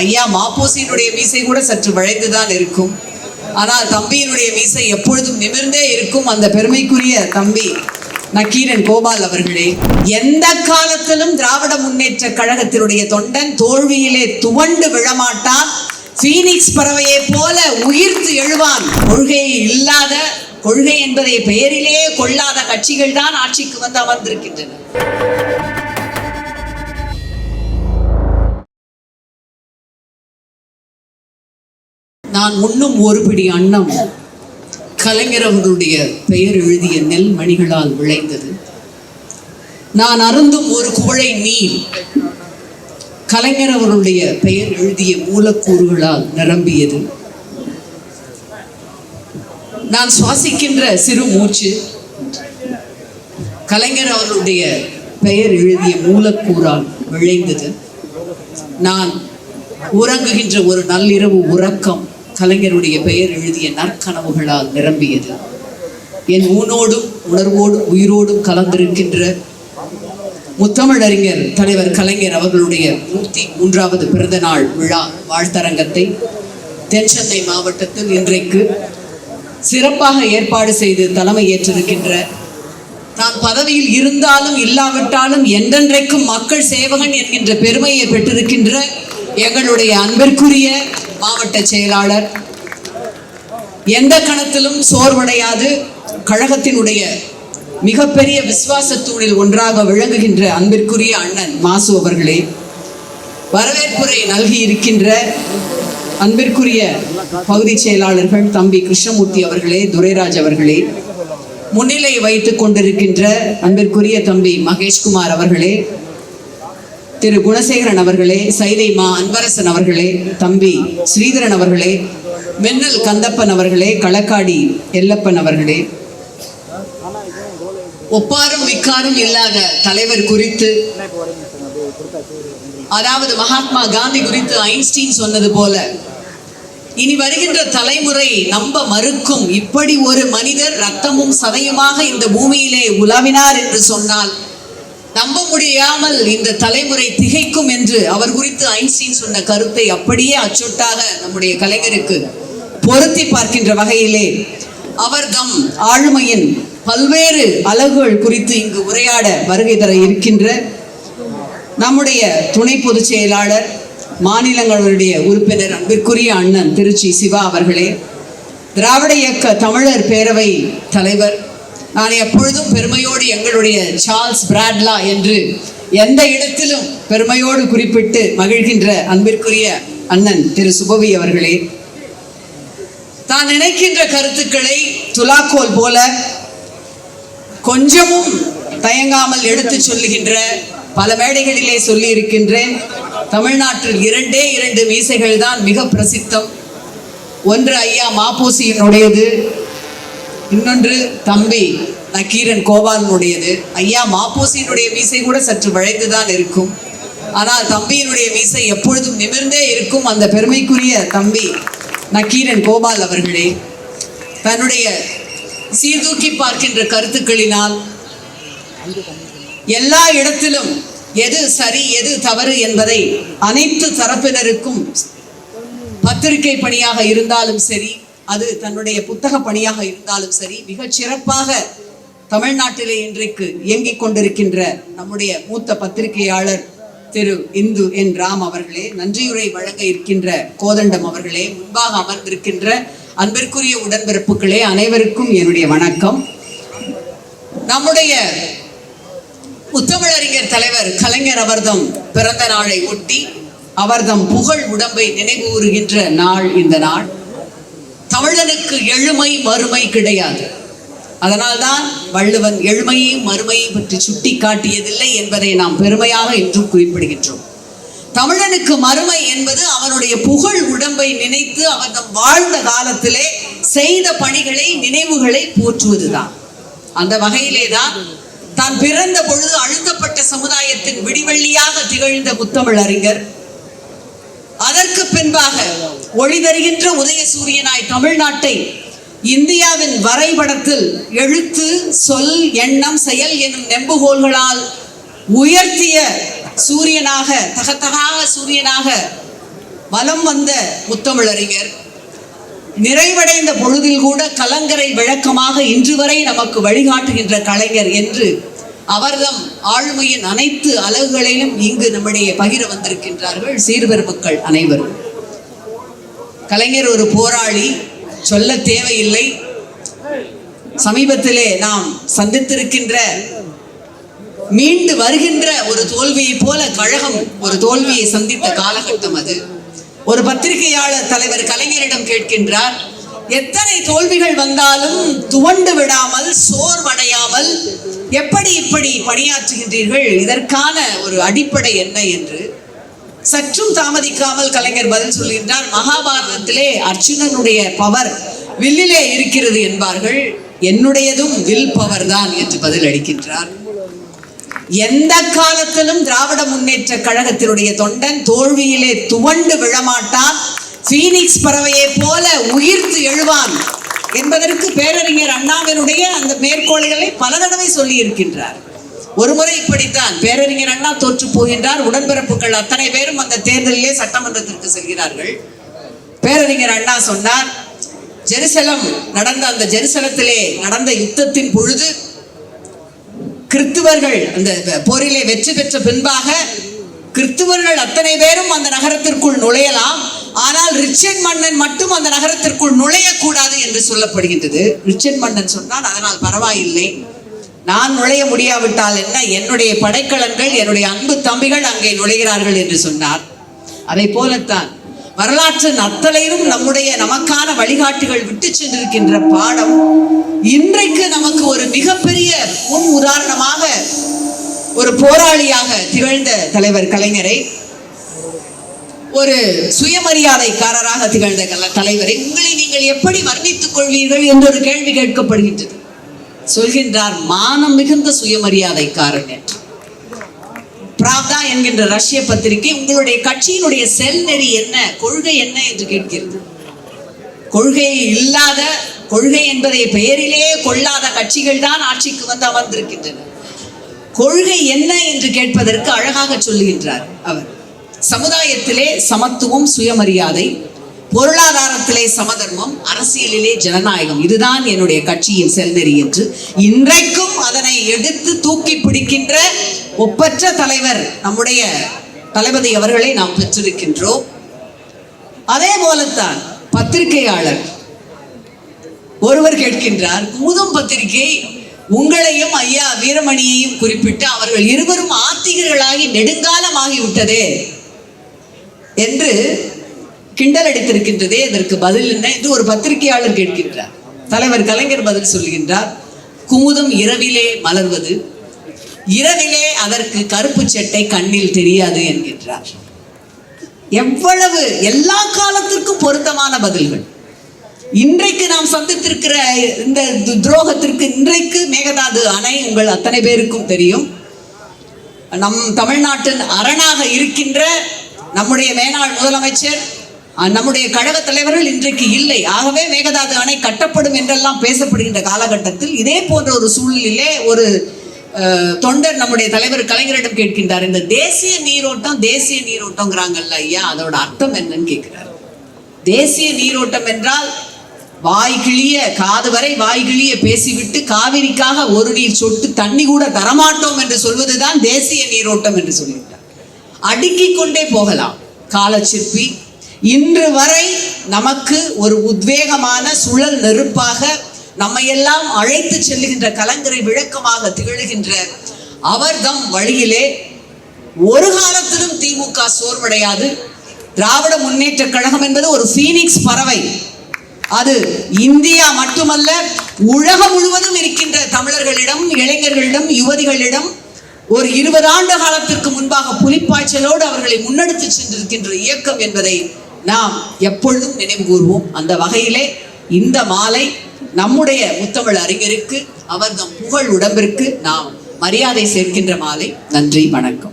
ஐயா மாப்போசியினுடைய மீசை கூட சற்று வளைந்துதான் இருக்கும். ஆனால் தம்பியினுடைய மீசை எப்பொழுதும் நிமிர்ந்தே இருக்கும். அந்த பெருமைக்குரிய தம்பி நக்கீரன் கோபால் அவர்களே, எந்த காலத்திலும் திராவிட முன்னேற்ற கழகத்தினுடைய தொண்டன் தோல்வியிலே துவண்டு விழமாட்டான். பீனிக்ஸ் பறவையை போல உயிர்த்து எழுவான். கொள்கை என்பதை பெயரிலேயே கொள்ளாத கட்சிகள் தான் ஆட்சிக்கு வந்து அமர்ந்திருக்கின்றன. நான் உண்ணும் ஒரு பிடி அன்னம் கலைஞர் அவர்களுடைய பெயர் எழுதிய நெல் மணிகளால் விளைந்தது. நான் அருந்தும் ஒரு குவளை நீர் கலைஞர் அவர்களுடைய பெயர் எழுதிய மூலக்கூறுகளால் நிரம்பியது. நான் சுவாசிக்கின்ற சிறு மூச்சு கலைஞர் அவர்களுடைய பெயர் எழுதிய மூலக்கூறால் விளைந்தது. நான் உறங்குகின்ற ஒரு நள்ளிரவு உறக்கம் கலைஞருடைய பெயர் எழுதிய நற்கனவுகளால் நிரம்பியது. என் ஊனோடும் உணர்வோடும் உயிரோடும் கலந்திருக்கின்ற முத்தமிழறிஞர் தலைவர் கலைஞர் அவர்களுடைய 103வது பிறந்த நாள் விழா வாழ்த்தரங்கத்தை தென்சென்னை மாவட்டத்தில் இன்றைக்கு சிறப்பாக ஏற்பாடு செய்து தலைமை ஏற்றிருக்கின்ற, தான் பதவியில் இருந்தாலும் இல்லாவிட்டாலும் என்றென்றைக்கும் மக்கள் சேவகன் என்கின்ற பெருமையை பெற்றிருக்கின்ற எங்களுடைய அன்பிற்குரிய மாவட்ட செயலாளர், எந்த கணத்திலும் சோர்வடையாது கழகத்தினுடைய மிகப்பெரிய விசுவாசத்தூணில் ஒன்றாக விளங்குகின்ற அன்பிற்குரிய அண்ணன் மாசு அவர்களே, வரவேற்புரை நல்கி இருக்கின்ற அன்பிற்குரிய பகுதி செயலாளர்கள் தம்பி கிருஷ்ணமூர்த்தி அவர்களே, துரைராஜ் அவர்களே, முன்னிலை வைத்துக் கொண்டிருக்கின்ற அன்பிற்குரிய தம்பி மகேஷ்குமார் அவர்களே, திரு குணசேகரன் அவர்களே, சைதை மா அன்பரசன் அவர்களே, தம்பி ஸ்ரீதரன் அவர்களே, மின்னல் கந்தப்பன் அவர்களே, களக்காடி எல்லப்பன் அவர்களே, ஒப்பாரும் மிக்காரும் இல்லாத தலைவர் குறித்து, அதாவது மகாத்மா காந்தி குறித்து ஐன்ஸ்டீன் சொன்னது போல, இனி வருகின்ற தலைமுறை நம்ப மறுக்கும் இப்படி ஒரு மனிதர் ரத்தமும் சதையுமாக இந்த பூமியிலே உலாவினார் என்று சொன்னால் நம்ப முடியாமல் இந்த தலைமுறை திகைக்கும் என்று அவர் குறித்து ஐன்ஸ்டீன் சொன்ன கருத்தை அப்படியே அச்சொட்டாக நம்முடைய கலைஞருக்கு பொருத்தி பார்க்கின்ற வகையிலே அவர் தம் ஆளுமையின் பல்வேறு அலகுகள் குறித்து இங்கு உரையாட வருகை தர இருக்கின்ற நம்முடைய துணை பொதுச் செயலாளர், மாநிலங்களுடைய உறுப்பினர் அன்பிற்குரிய அண்ணன் திருச்சி சிவா அவர்களே, திராவிட இயக்க தமிழர் பேரவை தலைவர், நான் எப்பொழுதும் பெருமையோடு எங்களுடைய சார்ல்ஸ் பிராட்லா என்று எந்த இடத்திலும் பெருமையோடு குறிப்பிட்டு மகிழ்கின்ற அன்பிற்குரிய அண்ணன் திரு சுபவி அவர்களே, தான் நினைக்கின்ற கருத்துக்களை துலாக்கோல் போல கொஞ்சமும் தயங்காமல் எடுத்து சொல்லுகின்ற, பல மேடைகளிலே சொல்லி இருக்கின்றேன், தமிழ்நாட்டில் 2 மீசைகள் தான் மிக பிரசித்தம். ஒன்று ஐயா மாப்போசியினுடையது, இன்னொன்று தம்பி நக்கீரன் கோபாலினுடையது. ஐயா மாப்போசியினுடைய மீசை கூட சற்று வளைந்துதான் இருக்கும். ஆனால் தம்பியினுடைய மீசை எப்பொழுதும் நிமிர்ந்தே இருக்கும். அந்த பெருமைக்குரிய தம்பி நக்கீரன் கோபால் அவர்களே, தன்னுடைய சீர்தூக்கி பார்க்கின்ற கருத்துக்களினால் எல்லா இடத்திலும் எது சரி எது தவறு என்பதை அனைத்து தரப்பினருக்கும் பத்திரிகை பணியாக இருந்தாலும் சரி, அது தன்னுடைய புத்தக பணியாக இருந்தாலும் சரி, மிகச் சிறப்பாக தமிழ்நாட்டிலே இன்றைக்கு இயங்கிக் கொண்டிருக்கின்ற நம்முடைய மூத்த பத்திரிகையாளர் திரு இந்து என் ராம் அவர்களே, நன்றியுரை வழங்க இருக்கின்ற கோதண்டம் அவர்களே, முன்பாக அமர்ந்திருக்கின்ற அன்பிற்குரிய உடன்பிறப்புகளே, அனைவருக்கும் என்னுடைய வணக்கம். நம்முடைய முத்தமிழறிஞர் தலைவர் கலைஞர் அவர்தம் பிறந்த நாளை ஒட்டி அவர்தம் புகழ் உடம்பை நினைவுகூறுகின்ற நாள் இந்த நாள். தமிழனுக்கு எழுமை மறுமை கிடையாது. அதனால்தான் வள்ளுவன் எழுமையையும் மறுமையையும் பற்றி சுட்டி காட்டியதில்லை என்பதை நாம் பெருமையாக இன்றும் குறிப்பிடுகின்றோம். தமிழனுக்கு மறுமை என்பது அவனுடைய புகழ் உடம்பை நினைத்து அவர் தம் வாழ்ந்த காலத்திலே செய்த பணிகளை நினைவுகளை போற்றுவதுதான். அந்த வகையிலே தான் பிறந்த பொழுது அழுத்தப்பட்ட சமுதாயத்தின் விடிவெள்ளியாக திகழ்ந்த முத்தமிழறிஞர், அதற்கு பின்பாக ஒளி தருகின்ற உதய சூரியனாய் தமிழ்நாட்டை இந்தியாவின் வரைபடத்தில் எழுத்து, சொல், எண்ணம், செயல் எனும் நெம்புகோல்களால் உயர்த்திய சூரியனாக, தகத்தகாக சூரியனாக வலம் வந்த முத்தமிழறிஞர் நிறைவடைந்த பொழுதில் கூட கலங்கரை விளக்கமாக இன்று வரை நமக்கு வழிகாட்டுகின்ற கலைஞர் என்று அவர்தம் ஆளுமையின் அனைத்து அலகுகளிலும் இங்கு நம்முடைய பகிர வந்திருக்கின்றார்கள் சீர்பெருமக்கள் அனைவரும். கலைஞர் ஒரு போராளி, சொல்ல தேவையில்லை. சமீபத்திலே நாம் சந்தித்திருக்கின்ற மீண்டு வருகின்ற ஒரு தோல்வியை போல கழகம் ஒரு தோல்வியை சந்தித்த காலகட்டம் அது. ஒரு பத்திரிகையாளர் தலைவர் கலைஞரிடம் கேட்கின்றார், எத்தனை தோல்விகள் வந்தாலும் துவண்டு விடாமல் சோர்வடையாமல் எப்படி இப்படி பணியாற்றுகின்றீர்கள், இதற்கான ஒரு அடிப்படை என்ன என்று. சற்றும் தாமதிக்காமல் கலைஞர் பதில் சொல்கின்றார், மகாபாரதத்திலே அர்ஜுனனுடைய பவர் வில்லிலே இருக்கிறது என்பார்கள், என்னுடையதும் வில் பவர் தான் என்று பதில் அளிக்கின்றார். எந்த காலத்திலும் திராவிட முன்னேற்ற கழகத்தினுடைய தொண்டன் தோல்வியிலே துவண்டு விழமாட்டான், பீனிக்ஸ் பறவையை போல உயிர்த்து எழுவான் என்பதற்கு பேரறிஞர் அண்ணாவினுடைய அந்த மேற்கோள்களை பல தடவை சொல்லி இருக்கின்றார். ஒரு முறை இப்படித்தான் பேரறிஞர் அண்ணா தோற்று போகின்றார். உடன்பிறப்புகள் அத்தனை பேரும் அந்த தேர்தலிலே சட்டமன்றத்திற்கு செல்கிறார்கள். பேரறிஞர் அண்ணா சொன்னார், ஜெருசலம் நடந்த அந்த ஜெருசலத்திலே நடந்த யுத்தத்தின் பொழுது கிறிஸ்துவர்கள் அந்த போரிலே வெற்றி பெற்ற பின்பாக கிறிஸ்துவர்கள் அத்தனை பேரும் அந்த நகரத்திற்குள் நுழையலாம், ஆனால் ரிச்சர்ட் மன்னன் மட்டும் அந்த நகரத்திற்குள் நுழையக்கூடாது என்று சொல்லப்படுகின்றது. ரிச்சர்ட் மன்னன் சொன்னான், அதனால் பரவாயில்லை, நான் நுழைய முடியாவிட்டால் என்ன, என்னுடைய படைக்கலன்கள் என்னுடைய அன்பு தம்பிகள் அங்கே நுழைகிறார்கள் என்று சொன்னார். அதை போலத்தான் வரலாற்றின் அத்தனையிலும் நம்முடைய நமக்கான வழிகாட்டிகள் விட்டு சென்றிருக்கின்ற பாடம் இன்றைக்கு நமக்கு ஒரு மிகப்பெரிய முன் உதாரணமாக ஒரு போராளியாக திகழ்ந்த தலைவர் கலைஞரை, ஒரு சுயமரியாதைக்காரராக திகழ்ந்த தலைவரை உங்களை நீங்கள் எப்படி வர்ணித்துக் கொள்வீர்கள் என்று ஒரு கேள்வி கேட்கப்படுகின்றது. சொல்கின்றார், மானம் மிகுந்த சுயமரியாதைக்காரன் என்று. பிராவ்தா என்கின்ற ரஷ்ய பத்திரிகை உங்களுடைய கட்சியினுடைய செல் நெறி என்ன, கொள்கை என்ன என்று கேட்கிறது. கொள்கை இல்லாத, கொள்கை என்பதை பெயரிலேயே கொள்ளாத கட்சிகள் தான் ஆட்சிக்கு வந்து அமர்ந்திருக்கின்றன. கொள்கை என்ன என்று கேட்பதற்கு அழகாக சொல்லுகின்றார் அவர். சமுதாயத்திலே சமத்துவம், சுயமரியாதை, பொருளாதாரத்திலே சமதர்மம், அரசியலிலே ஜனநாயகம், இதுதான் என்னுடைய கட்சியின் செல்நெறி என்று இன்றைக்கும் அதனை எடுத்து தூக்கி பிடிக்கின்ற ஒப்பற்ற தலைவர் நம்முடைய தளபதி அவர்களை நாம் பெற்றிருக்கின்றோம். அதே போலத்தான் பத்திரிகையாளர் ஒருவர் கேட்கின்றார், குமுதம் பத்திரிகை உங்களையும் ஐயா வீரமணியையும் குறிப்பிட்டு அவர்கள் இருவரும் ஆத்திகர்களாகி நெடுங்காலமாகிவிட்டதே என்று கிண்டல் அடித்திருக்கின்றதே, இதற்கு பதில் என்ன என்று ஒரு பத்திரிகையாளர் கேட்கின்றார். தலைவர் கலைஞர் பதில் சொல்கின்றார், குமுதம் இரவிலே மலர்வது, இரவிலே அதற்கு கருப்பு சட்டை கண்ணில் தெரியாது என்கின்றார். எவ்வளவு எல்லா காலத்திற்கும் பொருத்தமான பதில்கள். இன்றைக்கு நாம் சந்தித்திருக்கிற இந்த துரோகத்திற்கு இன்றைக்கு மேகதாது அணை உங்கள் அத்தனை பேருக்கும் தெரியும். நம் தமிழ்நாட்டின் அரணாக இருக்கின்ற நம்முடைய மேனாள் முதலமைச்சர், நம்முடைய கழக தலைவர்கள் இன்றைக்கு இல்லை. ஆகவே மேகதாது அணை கட்டப்படும் என்றெல்லாம் பேசப்படுகின்ற காலகட்டத்தில் இதே போன்ற ஒரு சூழ்நிலையிலே ஒரு தொண்டர் நம்முடைய தலைவர் கலைஞரிடம் கேட்கின்றார், இந்த தேசிய நீரோட்டம் தேசிய நீரோட்டம்ங்கிறாங்கல்ல ஐயா, அதோட அர்த்தம் என்னன்னு கேட்கிறார். தேசிய நீரோட்டம் என்றால் வாய்கிழிய, காது வரை வாய்கிழிய பேசிவிட்டு காவிரிக்காக ஒரு நீர் சொட்டு தண்ணி கூட தரமாட்டோம் என்று சொல்வதுதான் தேசிய நீரோட்டம் என்று சொல்லிவிட்டார். அடுக்கிக் கொண்டே போகலாம். காலச்சிற்பி இன்று வரை நமக்கு ஒரு உத்வேகமான சுழல் நெருப்பாக நம்மையெல்லாம் அழைத்து செல்லுகின்ற கலங்கரை விளக்கமாக திகழ்கின்ற அவர்தம் வழியிலே ஒரு காலத்திலும் திமுக சோர்வடையாது. திராவிட முன்னேற்ற கழகம் என்பது ஒரு பீனிக்ஸ் பறவை. அது இந்தியா மட்டுமல்ல, உலகம் முழுவதும் இருக்கின்ற தமிழர்களிடம், இளைஞர்களிடம், யுவதிகளிடம் ஒரு 20 ஆண்டு காலத்திற்கு முன்பாக புலிப்பாய்ச்சலோடு அவர்களை முன்னெடுத்து சென்றிருக்கின்ற இயக்கம் என்பதை நாம் எப்பொழுதும் நினைவு கூர்வோம். அந்த வகையிலே இந்த மாலை நம்முடைய முத்தமிழ் அறிஞருக்கு, அவர்தம் புகழ் உடம்பிற்கு நாம் மரியாதை சேர்க்கின்ற மாலை. நன்றி, வணக்கம்.